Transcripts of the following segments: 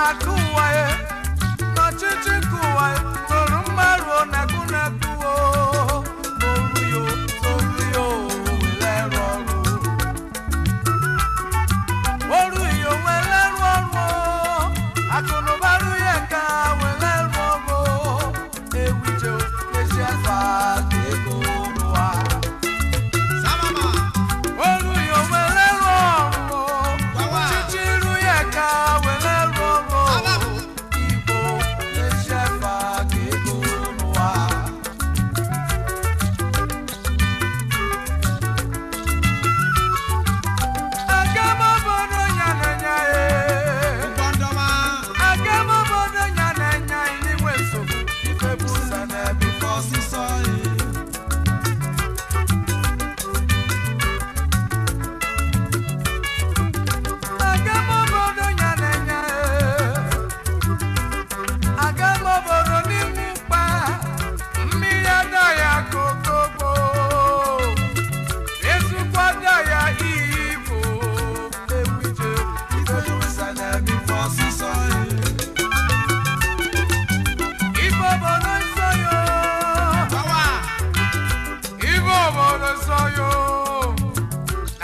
akuwaye n'ọchịchị kuwaye toro mmarụ na kunakuo oruyo oruyo wele rọrụ oruyo wele rọrụ akụnụbarụ ya ka wele rọrụ ewije ezi afa ego n'ụwa oruyo wele rọrụ chichiru ya ka wele rọrụ Igbo ezi afa ego n'ụwa agamobodo nyananya agamobodo nyananya n'inwe nsogbu ife bụ ụzọ n'ebe ife ọsịsọ agamobodo nyananya agamobodo n'ime mkpa mmiri ada ya kokogbo ezukwada ya Igbo ewije ife bụ ụzọ n'ebe ife ọsịsọ Igbo obodo nsọ yo Igbo obodo nsọ yo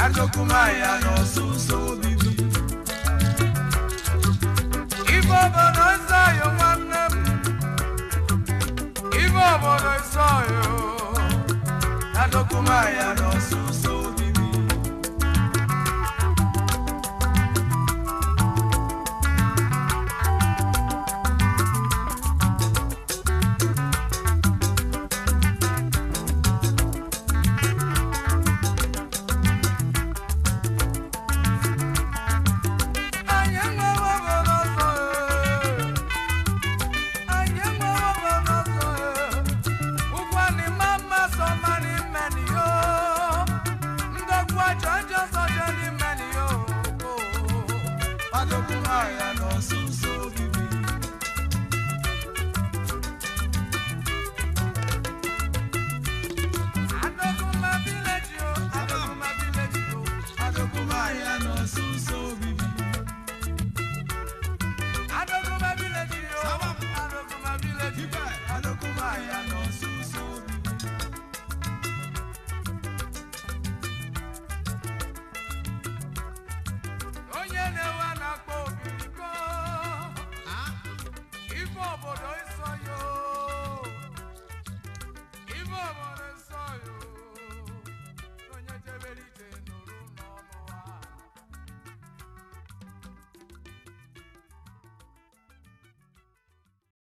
adokumaya n'ọsụsọ obibi Igbo obodo nsọ yo nwanne m Igbo obodo nsọ yo adokumaya n'ọsụsọ obibi anyị enweghị obodo nsọ anyị enweghị obodo nsọ Ukwuani mama so mani many yo ndokwa jojo so jeni many yo adokumaya n'ọsụsọ obibi